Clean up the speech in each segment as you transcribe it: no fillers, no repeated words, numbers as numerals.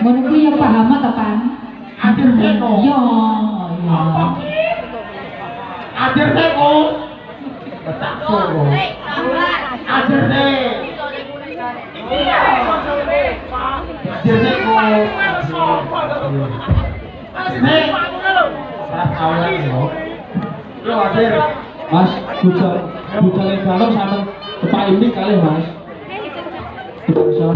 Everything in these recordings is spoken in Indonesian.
Menunggu yang paham atau kan? Adir seno. Yo, Adir seno. Tak suruh. Adir seno. Adir seno. Yo Adir. Mas, bujal yang dalam sama Pak ini kali Mas. Bisa.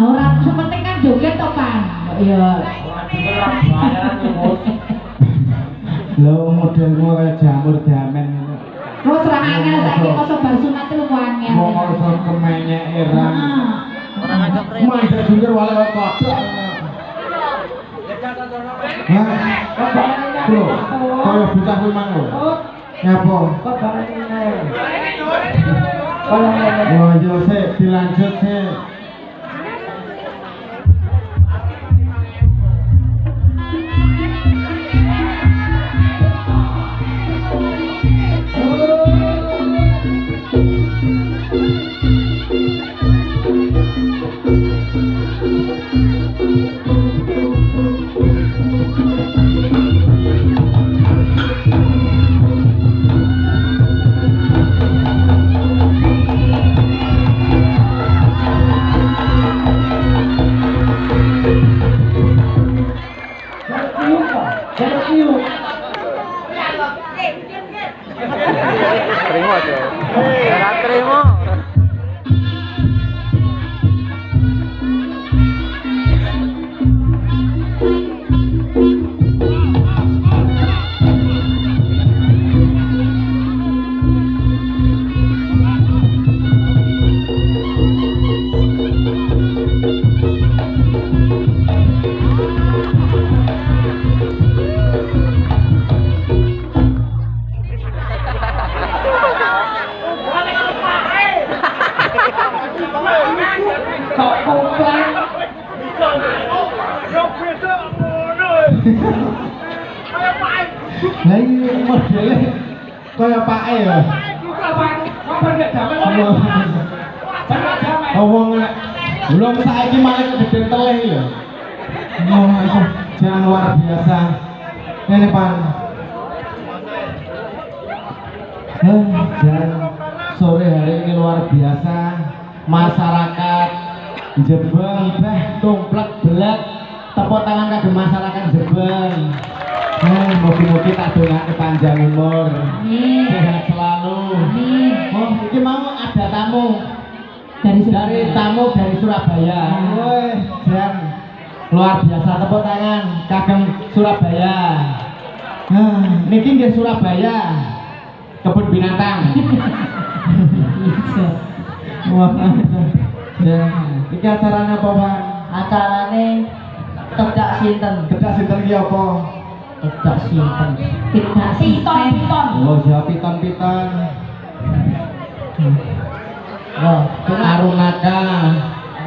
Orang sepenting kan joget toh kan. Iya. Lo modelmu kayak jamur damen. Terus serangannya saiki kok bar sunat lu wangi. Mau ngurus kemenye irang. Orang agak keren. Masa jungkir wale kodok. Hah? Bro, kaya bocah kuwi mang lho. Nyapa? Oh iya sik dilanjut sik. Terima aja. Terima. modele kaya pake ya. Wong nek belum saiki malah gedhen teleh lho. Jangan luar biasa. Ini Pan. Dan sore hari ini luar biasa. Masyarakat Jebeng tumplek belet tepuk tangan kagem masyarakat Jebeng. Mugi-mugi tak dongake panjang umur. Amin. Sehat selalu. Amin. Oh, iki mau ada tamu dari tamu dari Surabaya. Woi, Jan. Luar biasa tepuk tangan kagem Surabaya. Niki nggih Surabaya. Kebun binatang. Wah. Ya, iki acarane apa, Pak? Acarane tedak sinten? Tedak sinten iki apa? Tedak sinten? Tidak Piton. Oh, ya piton-piton. Loh, Arunaka,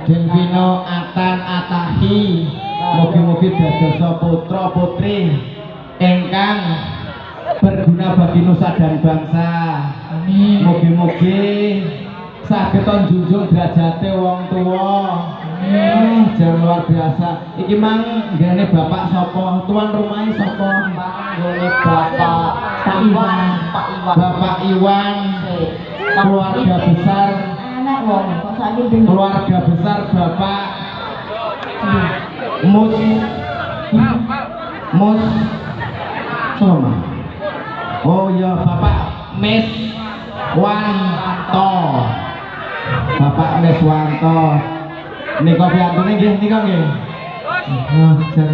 Delvino, Atan, Atahi. Mugi-mugi dadosa putra putri ingkang berguna bagi nusa dan bangsa. Amin. Mugi-mugi saged njunjung derajate wong tuwa. Jangan luar biasa. Iki mang nggene bapak sapa? Tuan rumahe sapa? Nggone Pak Iwan. Bapak Iwan. Keluarga besar. Anak wong kok saiki ben Keluarga besar Bapak Mus sama. Oh ya Bapak Mes Wanto. Bapak Mes Wanto. Nika piantune nggih nika nggih. Jan.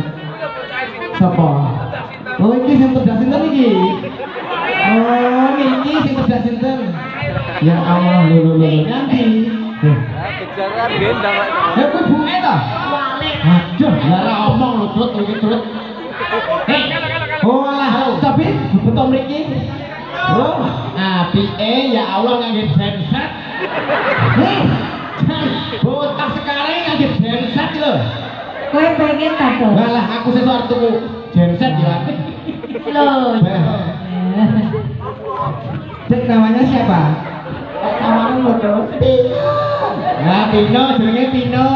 Sapa? Oh iki sing tedak sinten iki? Oh niki sing tedak sinten? Ya Allah lho nanti. Kejaran gendang Pak. Ya kuwi buke ta? Aduh, lara omong lho Trut iki Trut. Oh alah, tapi betul mriki. Oh, apike ya Allah ngangge genset. Botak sekali ngangge genset lho. Kowe pengen ta, Dok? Alah aku sesuk arep tuku genset ya. Loh. Cek namanya siapa? sama lu terus. Nah, Pino, jenenge Pino.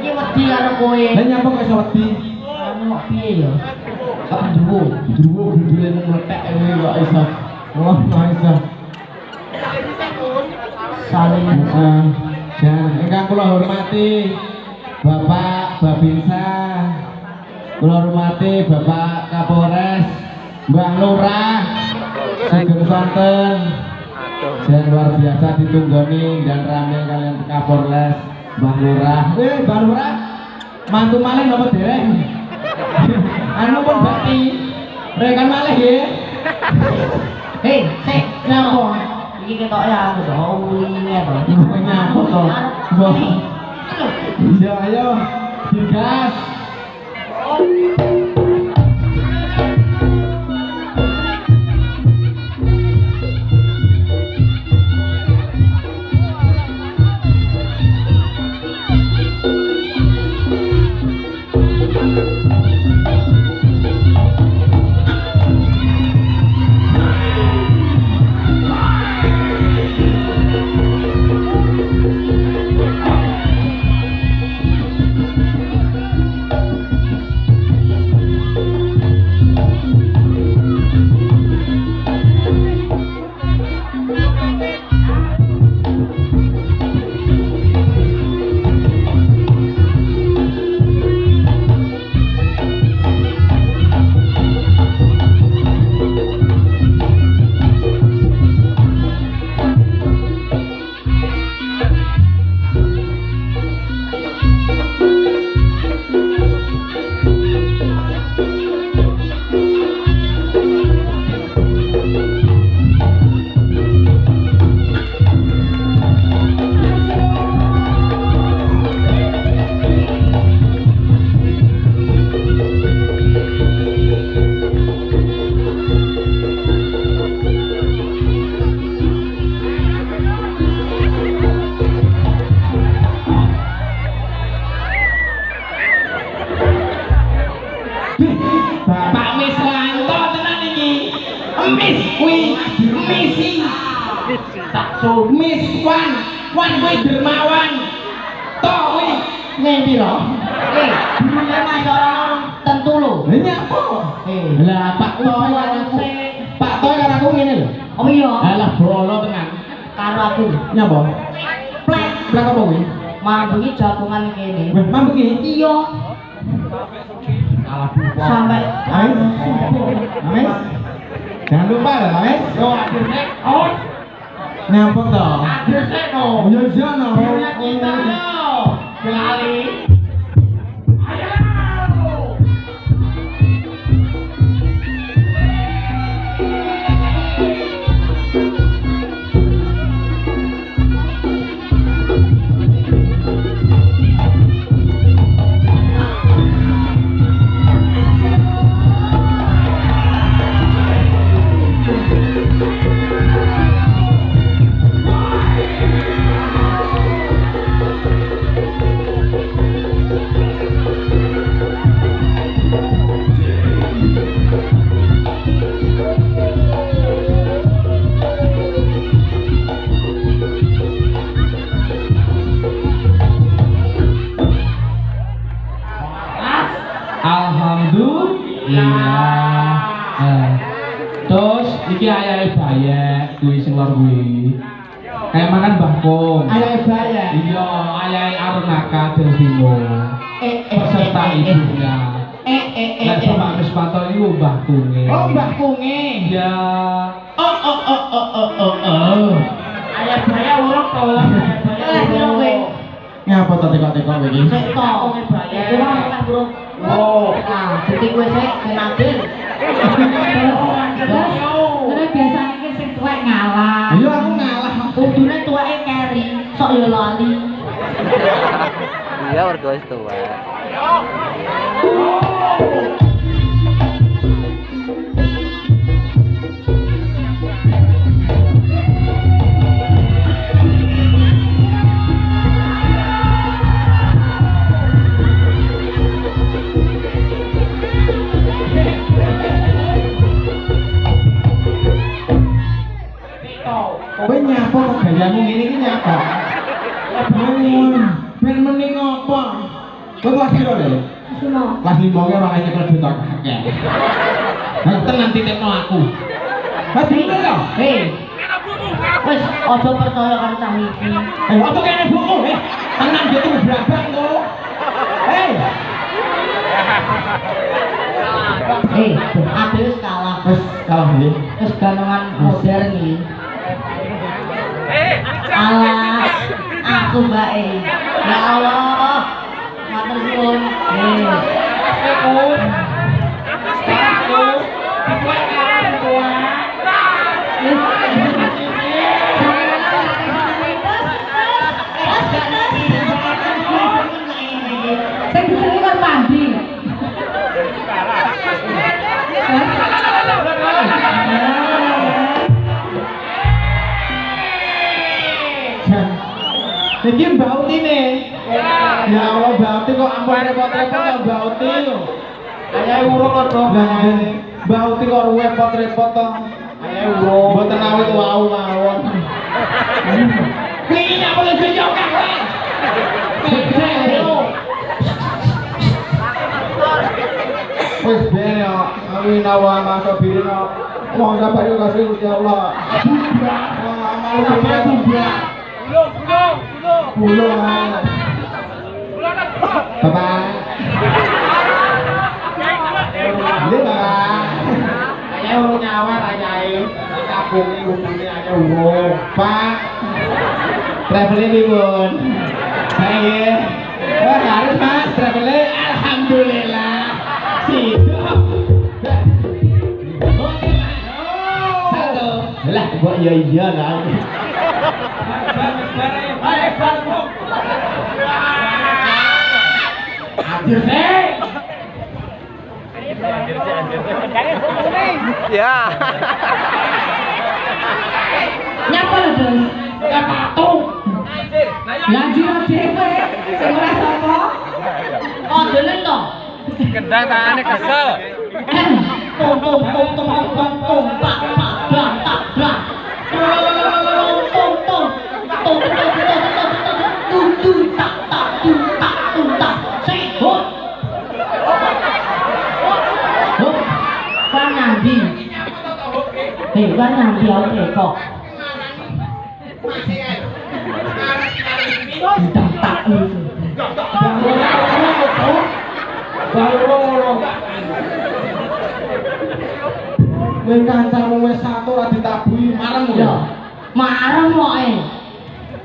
Iki wedi karo kowe. Lah nyapa kok iso wedi? Anu piye ya? Kok nduwu. Druwo gudule meletek ini kok iso. Wah, kok iso. Saling Dan ingkang kula hormati Bapak Babinsa. Kula hormati Bapak Kapolres, Mbah Lurah, Sugeng Sonten. Dan luar biasa ditunggoni dan rame kalian Kapolres, Mbah Lurah. Mbah Lurah, mantu malih napa dereng? Anu pun bakti, rekan malih ya. Hei, sik, nyapa? Iki ketoke aku to, uline to. Nyapa to? Mbah. Iya, ayo, digas. Miss kuwi misi. Tak so Miss Wan kuwi dermawan. To kuwi ning pira? Dulunya mas orang tentu lo. Lha nyapa? Lah Pak Toy karo aku. Pak Toy karo aku ngene lho. Oh iya. Alah bolo tenan. Karo aku. Nyapa? Plek. Plek apa kuwi? Mambengi jagongan kene. Weh, mampu ki? Iya. Alah bupo. Sampai Ames. Jangan lupa loh, Ames. Yo, akhir sek. Oh. Nyapa to? Akhir sek no. Yo jono. Kita no. Kelali. Alhamdulillah. Terus iki ayahe bayek kuwi sing lor kuwi. Kayak makan mbahku. Ayahe bayek. Iya, ayahe Arunaka Delvino. Peserta ibunya. Lah Bapak Miswanto iku Mbah Kunge. Oh, Mbah Kunge. Iya. Oh. Ayahe bayek urung to. Ayahe bayek. Ngapa to teko-teko iki? Sik to. Itu kan burung. Oh, nah, jadi gue menambil. Terus biasanya ki sing tuwek ngalah. Iya aku ngalah. Kudune tuweke keri, sok yo lali. Iya warga wis tuwa. Kowe nyapa kok gayamu ngene iki nyapa? Bangun. Ben mending apa? Kowe kelas piro, Le? Kelas 5 ki ora kaya nyekel duit akeh. Lah tenan titikno aku. Ha dite lho. Hei. Wes aja percaya karo cah iki. Ojo kene buku, tenan dia tuh berabang to. Hei. Hei, aku wis kalah. Wes kalah iki. Wis ganongan modern iki. Alah, aku Mbak E. Ya Allah, matur suwun. Sing disenengi kan mandi. Iki Mbak Uti nih. Ya Allah Mbak Uti kok ampun repot-repot kok Mbak Uti lho. Ayahe urung kok Mbak Uti kok repot-repot to. Ayahe urung. Mboten awit wau mawon. Iki nyapa lho yo kakak. Wis ben yo, amin wa masabirina. Mohon sabar yo kasih Gusti Allah. Amal kubra. Pulau Bapak. Ini Bapak. Saya urung nyawar ayahe. Kabunge hubunge aja urung. Pak. Traveling dipun. Saya. Wah, harus Mas traveling. Alhamdulillah. Siap. Halo. Lah, kok iya lah. Ya. Nyapa lho, Jos? Ya patung. Lah jiro dhewe. Sing ora sapa? Oh, dene to. Kendang tangane kesel. Tum tum tum tum tum tum pak kan nanti oke kok. Tidak tak Kowe kancamu wis satu ora ditabuhi marem Ya, marem kok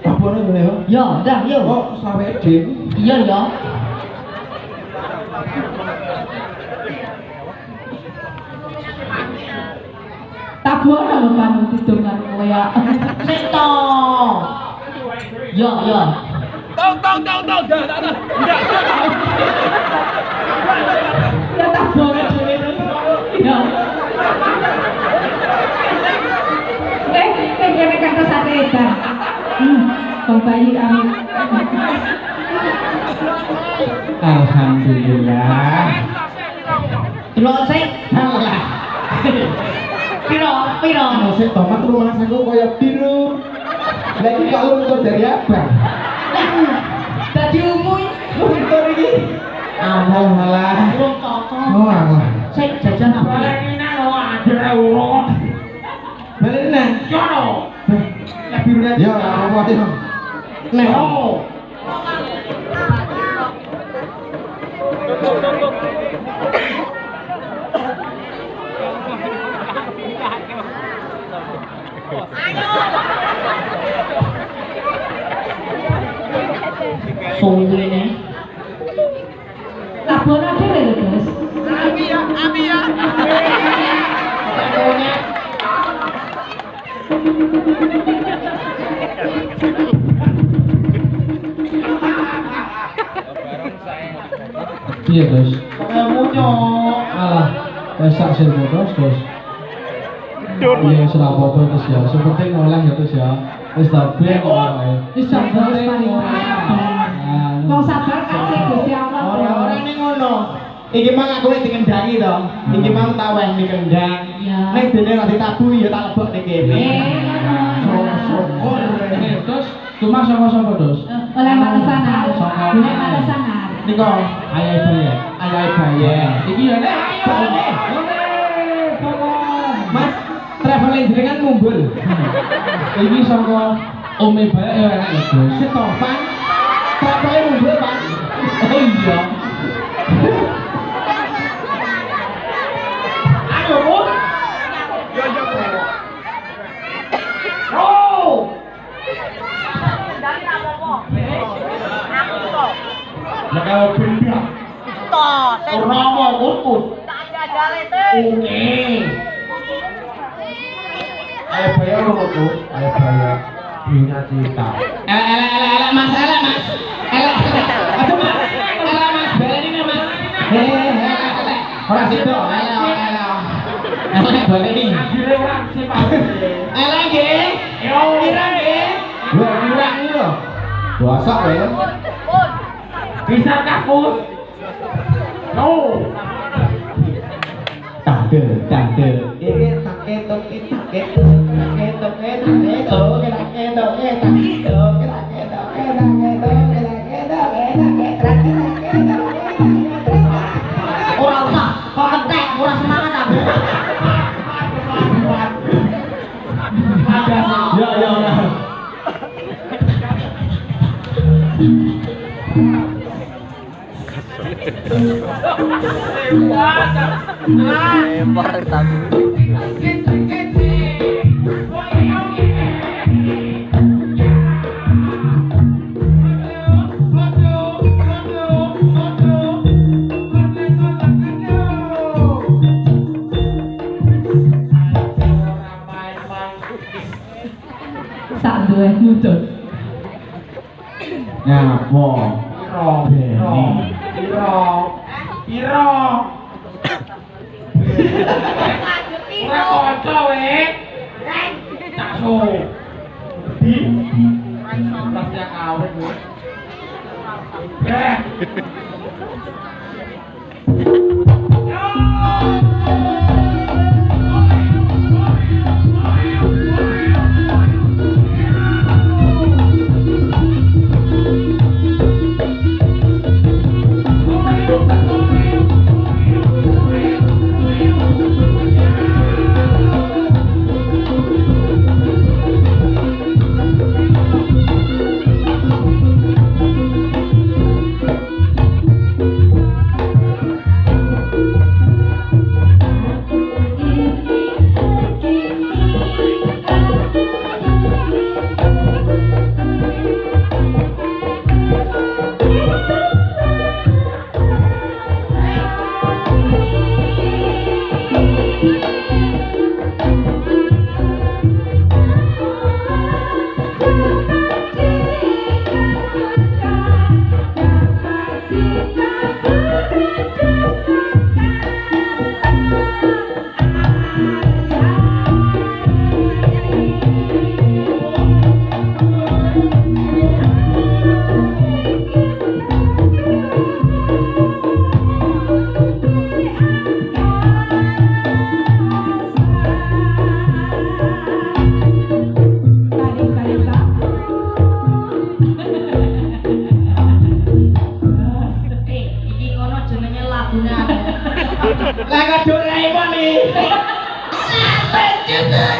Babone ngene yo. Ya, dah yo. Kok sawe dhewe. Iya ya. Tabuhan lho kamu tidur karo kowe ya. Sik to. Ya, ya. Ya tabuhan dhewe terus. Ya. Kene kata sate edan. Bang bayi amin. Alhamdulillah. Delok sik. Alah. Piro? Anu sik tomat rumah saku kaya biru. Lah iki kok luntur dari abang. Dadi umum. Luntur iki. Alah. Belum cocok. Oh alah. Sik jajan apa? Balik nang. Yo. Ya biru aja. Ya ora apa-apa Tim. Nek. Suwene. Tabuhan dhewe lho, Gus. Iya Gus. Kamu nyok. Alah, esak sih Gus. Iya serah apa Gus ya. Sepenting oleh ya Gus ya. Wis tapi kok ae. Wis sabar paling. Mau sabar kasih Gusti Allah. Orang-orang ini ngono. Iki mang aku nek dikendhangi to. Iki mang tak wehni kendhang. Ya. Nek dene ora ditabuhi ya tak lebok ning kene. Syukur. Terus cuma sama-sama Gus. Oleh Malesanar. Oleh Malesanar. Niko Ayah bayi. ayah bayi. Iki ya nek Mas, traveling jenengan mumbul. iki saka ome bayi ya enak ya Gus. Setopan. Traveling mumbul, Pak. Oh iya. Ayo, Bos. Oh. Bakal benda. Ora mau kuskus. Oke. Ayo bayar lo tuh. Ayo bayar. Punya cita. Elak mas, elak mas. Elak. Aduh mas. Elak mas. Balenin mas. Elak. Orang situ. Elak. Balenin. Elak nggih. Yo, pirang nggih? Dua pirang iki lho. Bosok ya. Bisa kakus. No. Tangke. Ini Ora usah, kok entek, ora semangat aku. Ya. Lempar tabu. Sak duwe nutut. Ngapo? Piro. Ora kanca we. Takso. Di. Pasti awet we.